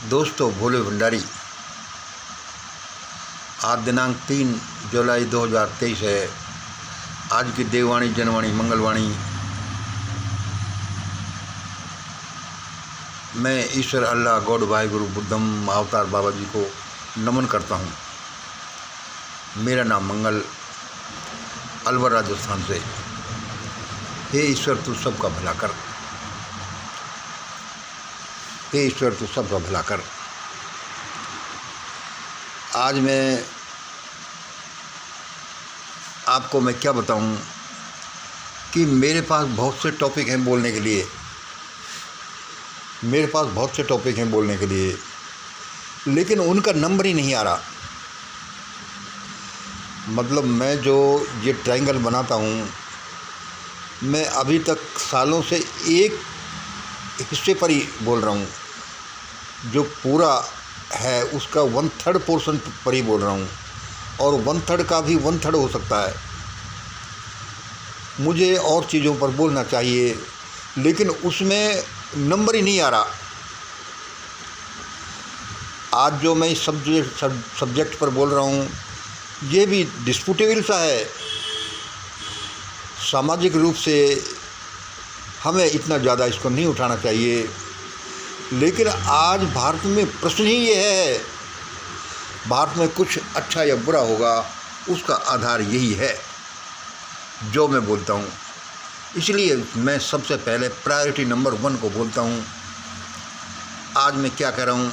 दोस्तों, भोले भंडारी। आज दिनांक 3 जुलाई 2023 है। आज की देववाणी, जनवाणी, मंगलवाणी मैं ईश्वर अल्लाह गॉड भाई गुरु बुद्धम अवतार बाबा जी को नमन करता हूँ। मेरा नाम मंगल, अलवर राजस्थान से। हे ईश्वर तू सबका भला कर, हे ईश्वर तू सबका भला कर। आज आपको मैं क्या बताऊं कि मेरे पास बहुत से टॉपिक हैं बोलने के लिए। लेकिन उनका नंबर ही नहीं आ रहा। मतलब मैं जो ये ट्रायंगल बनाता हूँ, मैं अभी तक सालों से एक हिस्से पर ही बोल रहा हूँ। जो पूरा है उसका 1/3 पोर्शन पर ही बोल रहा हूँ, और 1/3 का भी 1/3 हो सकता है। मुझे और चीज़ों पर बोलना चाहिए, लेकिन उसमें नंबर ही नहीं आ रहा। आज जो मैं इस सब्जेक्ट पर बोल रहा हूँ, ये भी डिस्प्यूटेबल सा है। सामाजिक रूप से हमें इतना ज़्यादा इसको नहीं उठाना चाहिए, लेकिन आज भारत में प्रश्न ही ये है, भारत में कुछ अच्छा या बुरा होगा, उसका आधार यही है जो मैं बोलता हूँ। इसलिए मैं सबसे पहले प्रायोरिटी नंबर 1 को बोलता हूँ। आज मैं क्या कह रहा हूँ,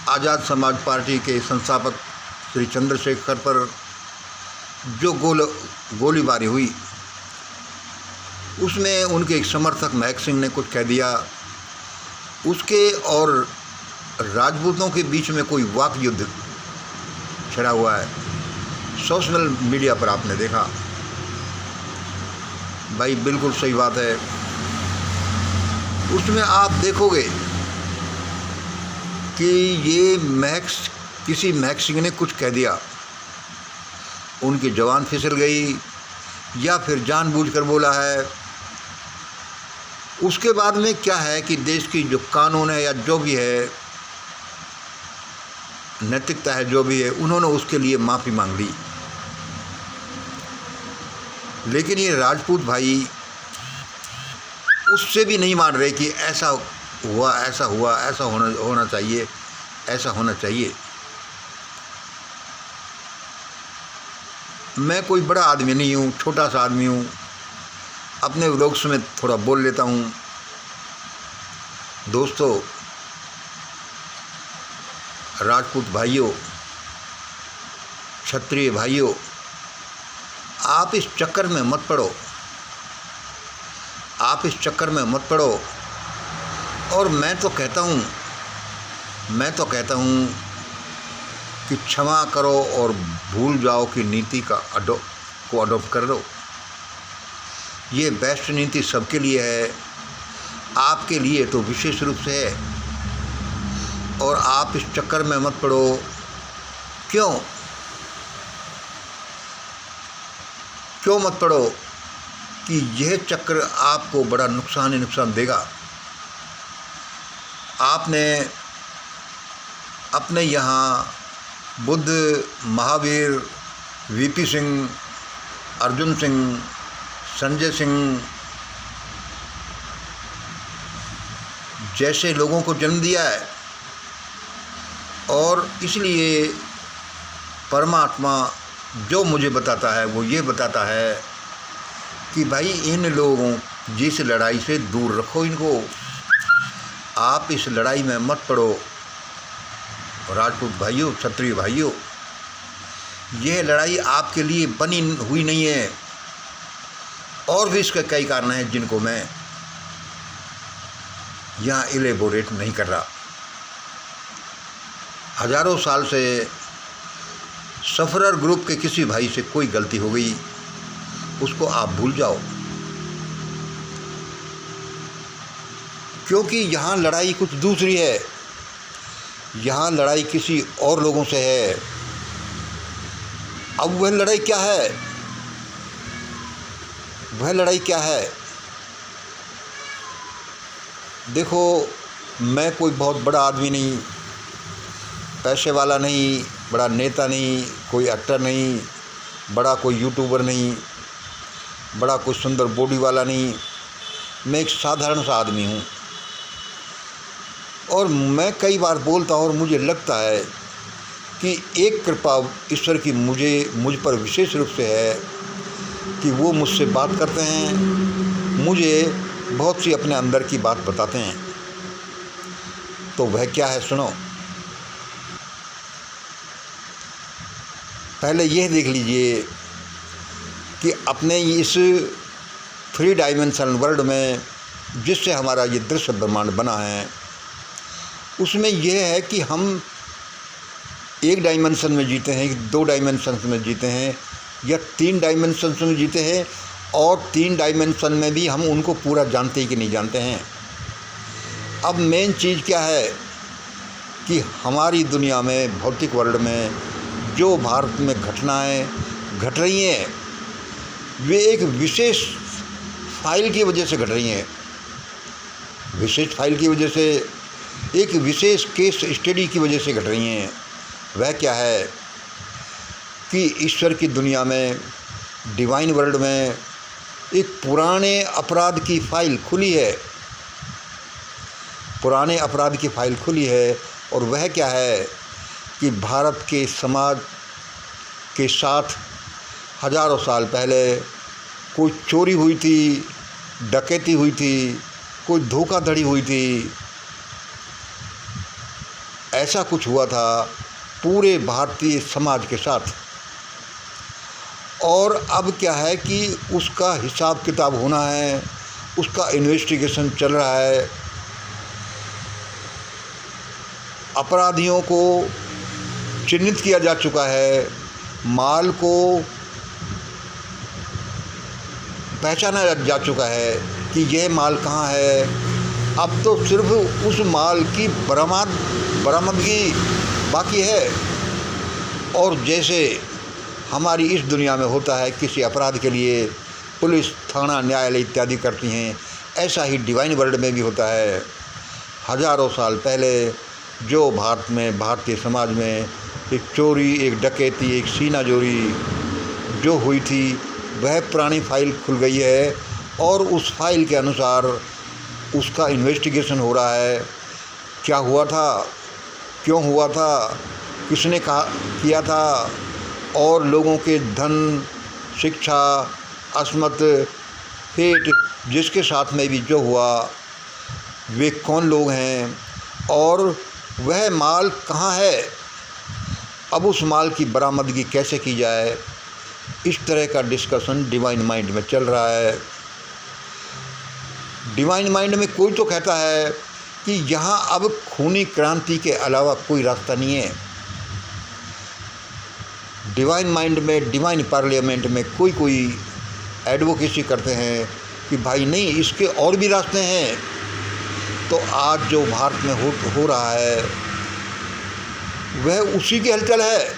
आज़ाद समाज पार्टी के संस्थापक श्री चंद्रशेखर पर जो गोलीबारी हुई, उसमें उनके एक समर्थक महक सिंह ने कुछ कह दिया। उसके और राजपूतों के बीच में कोई वाक युद्ध छिड़ा हुआ है। सोशल मीडिया पर आपने देखा। भाई बिल्कुल सही बात है। उसमें आप देखोगे कि ये किसी महक सिंह ने कुछ कह दिया, उनकी जवान फिसल गई या फिर जानबूझकर बोला है। उसके बाद में क्या है कि देश की जो कानून है या जो भी है, नैतिकता है, जो भी है, उन्होंने उसके लिए माफ़ी मांग ली। लेकिन ये राजपूत भाई उससे भी नहीं मान रहे कि ऐसा हुआ, ऐसा हुआ, ऐसा होना चाहिए, ऐसा होना चाहिए। मैं कोई बड़ा आदमी नहीं हूँ, छोटा सा आदमी हूँ। अपने व्लॉग्स में थोड़ा बोल लेता हूँ। दोस्तों, राजपूत भाइयों, क्षत्रिय भाइयों, आप इस चक्कर में मत पड़ो। और मैं तो कहता हूँ कि क्षमा करो और भूल जाओ की नीति को अडॉप्ट कर लो। ये बेस्ट नीति सबके लिए है, आपके लिए तो विशेष रूप से है। और आप इस चक्कर में मत पड़ो। क्यों मत पड़ो कि यह चक्र आपको बड़ा नुकसान देगा। आपने अपने यहाँ बुद्ध, महावीर, वीपी सिंह, अर्जुन सिंह, संजय सिंह जैसे लोगों को जन्म दिया है, और इसलिए परमात्मा जो मुझे बताता है वो ये बताता है कि भाई इन लोगों जिस लड़ाई से दूर रखो इनको। आप इस लड़ाई में मत पड़ो। राजपूत भाइयों, क्षत्रिय भाइयों, यह लड़ाई आपके लिए बनी हुई नहीं है। और भी इसके कई कारण हैं जिनको मैं यहाँ इलेबोरेट नहीं कर रहा। हजारों साल से सफरर ग्रुप के किसी भाई से कोई गलती हो गई, उसको आप भूल जाओ, क्योंकि यहाँ लड़ाई कुछ दूसरी है। यहाँ लड़ाई किसी और लोगों से है। अब वह लड़ाई क्या है? देखो, मैं कोई बहुत बड़ा आदमी नहीं, पैसे वाला नहीं, बड़ा नेता नहीं, कोई एक्टर नहीं, बड़ा कोई यूट्यूबर नहीं, बड़ा कोई सुंदर बॉडी वाला नहीं। मैं एक साधारण सा आदमी हूँ। और मैं कई बार बोलता हूँ और मुझे लगता है कि एक कृपा ईश्वर की मुझ पर विशेष रूप से है कि वो मुझसे बात करते हैं, मुझे बहुत सी अपने अंदर की बात बताते हैं। तो वह क्या है, सुनो। पहले यह देख लीजिए कि अपने इस 3 डायमेंशनल वर्ल्ड में जिससे हमारा ये दृश्य ब्रह्मांड बना है, उसमें यह है कि हम 1 डायमेंशन में जीते हैं, 2 डायमेंशन में जीते हैं या 3 डायमेंशन में जीते हैं, और 3 डायमेंशन में भी हम उनको पूरा जानते ही कि नहीं जानते हैं। अब मेन चीज़ क्या है कि हमारी दुनिया में, भौतिक वर्ल्ड में जो भारत में घटनाएं घट रही हैं, वे एक विशेष फाइल की वजह से घट रही हैं। विशेष फाइल की वजह से, एक विशेष केस स्टडी की वजह से घट रही हैं। वह क्या है कि ईश्वर की दुनिया में, डिवाइन वर्ल्ड में एक पुराने अपराध की फाइल खुली है, पुराने अपराध की फाइल खुली है। और वह क्या है कि भारत के समाज के साथ हजारों साल पहले कोई चोरी हुई थी, डकैती हुई थी, कोई धोखाधड़ी हुई थी। ऐसा कुछ हुआ था पूरे भारतीय समाज के साथ। और अब क्या है कि उसका हिसाब किताब होना है, उसका इन्वेस्टिगेशन चल रहा है। अपराधियों को चिन्हित किया जा चुका है, माल को पहचाना जा चुका है कि यह माल कहाँ है। अब तो सिर्फ उस माल की बरामदगी बाकी है। और जैसे हमारी इस दुनिया में होता है, किसी अपराध के लिए पुलिस, थाना, न्यायालय इत्यादि करती हैं, ऐसा ही डिवाइन वर्ल्ड में भी होता है। हजारों साल पहले जो भारत में, भारतीय समाज में एक चोरी, एक डकैती, एक सीनाजोरी जो हुई थी, वह पुरानी फाइल खुल गई है और उस फाइल के अनुसार उसका इन्वेस्टिगेशन हो रहा है। क्या हुआ था, क्यों हुआ था, किसने किया था, और लोगों के धन, शिक्षा, अस्मत, फेट जिसके साथ में भी जो हुआ, वे कौन लोग हैं और वह माल कहाँ है। अब उस माल की बरामदगी कैसे की जाए, इस तरह का डिस्कशन डिवाइन माइंड में चल रहा है। डिवाइन माइंड में कोई तो कहता है कि यहाँ अब खूनी क्रांति के अलावा कोई रास्ता नहीं है। डिवाइन माइंड में, डिवाइन पार्लियामेंट में कोई एडवोकेसी करते हैं कि भाई नहीं, इसके और भी रास्ते हैं। तो आज जो भारत में हो रहा है वह उसी की हलचल है।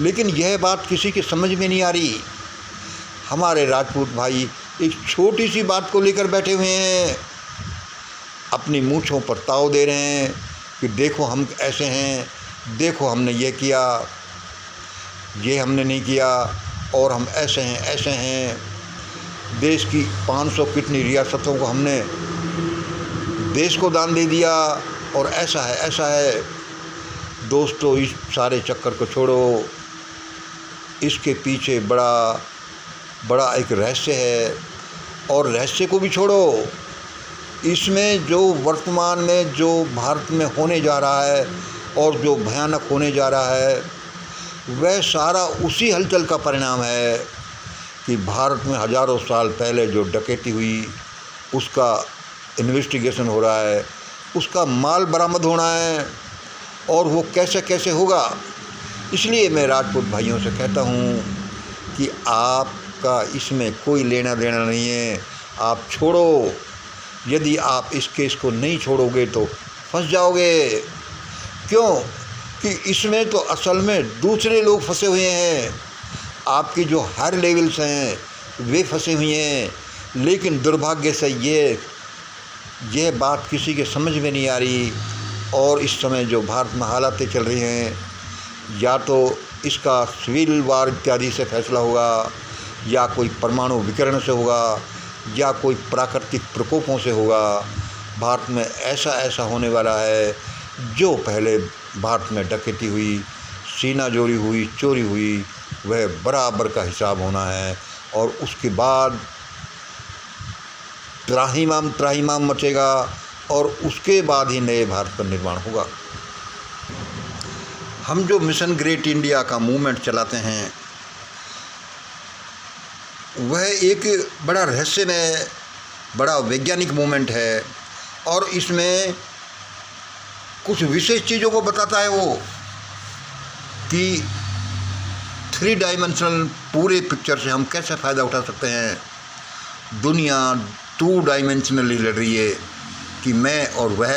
लेकिन यह बात किसी की समझ में नहीं आ रही। हमारे राजपूत भाई एक छोटी सी बात को लेकर बैठे हुए हैं, अपनी मूंछों पर ताव दे रहे हैं कि देखो हम ऐसे हैं, देखो हमने ये किया, ये हमने नहीं किया, और हम ऐसे हैं। देश की 500 कितनी रियासतों को हमने देश को दान दे दिया, और ऐसा है। दोस्तों, इस सारे चक्कर को छोड़ो। इसके पीछे बड़ा एक रहस्य है, और रहस्य को भी छोड़ो। इसमें जो वर्तमान में जो भारत में होने जा रहा है और जो भयानक होने जा रहा है, वह सारा उसी हलचल का परिणाम है कि भारत में हजारों साल पहले जो डकैती हुई, उसका इन्वेस्टिगेशन हो रहा है, उसका माल बरामद होना है, और वो कैसे होगा। इसलिए मैं राजपूत भाइयों से कहता हूँ कि आपका इसमें कोई लेना देना नहीं है, आप छोड़ो। यदि आप इस केस को नहीं छोड़ोगे तो फंस जाओगे। क्यों कि इसमें तो असल में दूसरे लोग फंसे हुए हैं। आपकी जो हायर लेवल्स हैं वे फंसे हुए हैं। लेकिन दुर्भाग्य से ये बात किसी के समझ में नहीं आ रही। और इस समय जो भारत में हालातें चल रही हैं, या तो इसका सिविल वार इत्यादि से फैसला होगा, या कोई परमाणु विकिरण से होगा, या कोई प्राकृतिक प्रकोपों से होगा। भारत में ऐसा ऐसा होने वाला है, जो पहले भारत में डकैती हुई, सीनाजोरी हुई, चोरी हुई, वह बराबर का हिसाब होना है। और उसके बाद त्राहिमाम मचेगा, और उसके बाद ही नए भारत का निर्माण होगा। हम जो मिशन ग्रेट इंडिया का मूवमेंट चलाते हैं, वह एक बड़ा रहस्यमय, बड़ा वैज्ञानिक मूवमेंट है। और इसमें कुछ विशेष चीज़ों को बताता है वो, कि 3 डायमेंशनल पूरे पिक्चर से हम कैसे फ़ायदा उठा सकते हैं। दुनिया 2 डायमेंशनली लड़ रही है, कि मैं और वह,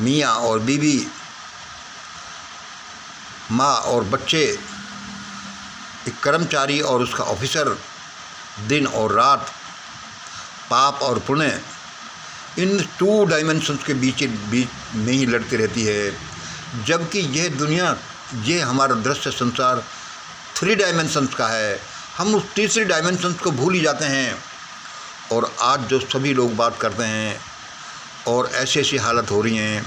मियाँ और बीवी, माँ और बच्चे, एक कर्मचारी और उसका ऑफिसर, दिन और रात, पाप और पुण्य, इन 2 डायमेंशंस के बीच में ही लड़ती रहती है। जबकि यह दुनिया, ये हमारा दृश्य संसार 3 डायमेंशंस का है। हम उस तीसरी डायमेंशंस को भूल ही जाते हैं। और आज जो सभी लोग बात करते हैं, और ऐसी ऐसी हालत हो रही हैं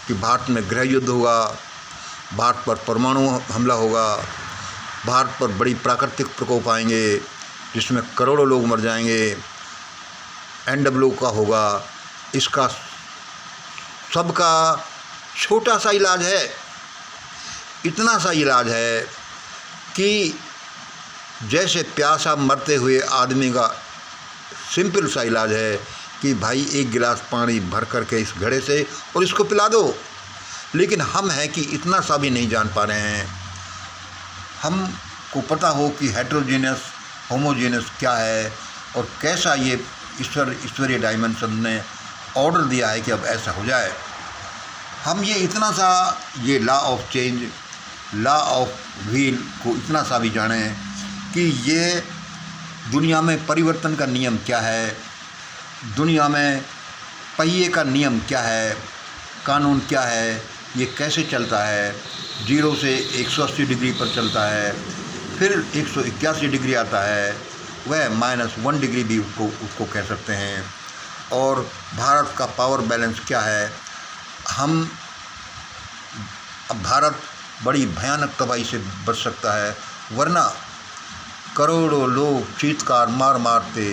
कि भारत में गृह युद्ध होगा, भारत पर परमाणु हमला होगा, भारत पर बड़ी प्राकृतिक प्रकोप आएंगे जिसमें करोड़ों लोग मर जाएंगे, NW का होगा। इसका सबका छोटा सा इलाज है, इतना सा इलाज है कि जैसे प्यासा मरते हुए आदमी का सिंपल सा इलाज है कि भाई 1 गिलास पानी भर करके इस घड़े से और इसको पिला दो। लेकिन हम हैं कि इतना सा भी नहीं जान पा रहे हैं। हमको पता हो कि हेट्रोजीनियस होमोजीनियस क्या है, और कैसा ये ईश्वरीय डायमेंशन ने ऑर्डर दिया है कि अब ऐसा हो जाए। हम ये इतना सा, ये law of change, law of wheel को इतना सा भी जानें कि ये दुनिया में परिवर्तन का नियम क्या है, दुनिया में पहिए का नियम क्या है, कानून क्या है, ये कैसे चलता है। 0 से 180 डिग्री पर चलता है, फिर 181 डिग्री आता है, वह -1 डिग्री भी उसको कह सकते हैं। और भारत का पावर बैलेंस क्या है। अब भारत बड़ी भयानक तबाही से बच सकता है, वरना करोड़ों लोग चीत्कार मार मारते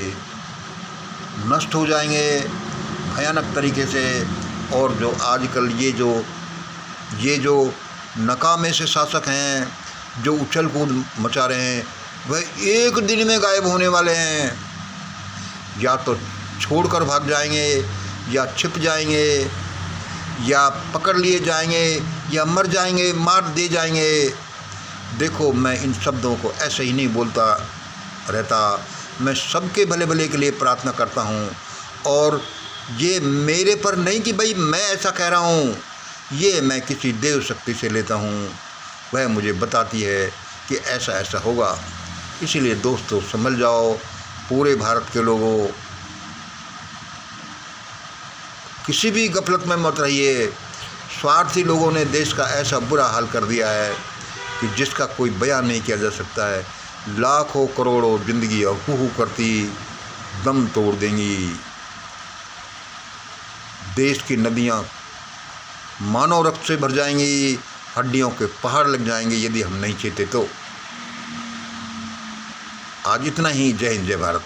नष्ट हो जाएंगे भयानक तरीके से। और जो आजकल ये जो नकामे से शासक हैं, जो उछल कूद मचा रहे हैं, वह एक दिन में गायब होने वाले हैं। या तो छोड़कर भाग जाएंगे, या छिप जाएंगे, या पकड़ लिए जाएंगे, या मर जाएंगे, मार दे जाएंगे। देखो, मैं इन शब्दों को ऐसे ही नहीं बोलता रहता, मैं सबके भले भले के लिए प्रार्थना करता हूँ। और ये मेरे पर नहीं कि भाई मैं ऐसा कह रहा हूँ, ये मैं किसी देव शक्ति से लेता हूँ, वह मुझे बताती है कि ऐसा ऐसा होगा। इसीलिए दोस्तों, समझ जाओ, पूरे भारत के लोगों, किसी भी गफलत में मत रहिए। स्वार्थी लोगों ने देश का ऐसा बुरा हाल कर दिया है कि जिसका कोई बयान नहीं किया जा सकता है। लाखों करोड़ों जिंदगी हू करती दम तोड़ देंगी। देश की नदियाँ मानव रक्त से भर जाएंगी, हड्डियों के पहाड़ लग जाएंगे यदि हम नहीं चेते तो। आज इतना ही। जय हिंद, जय भारत।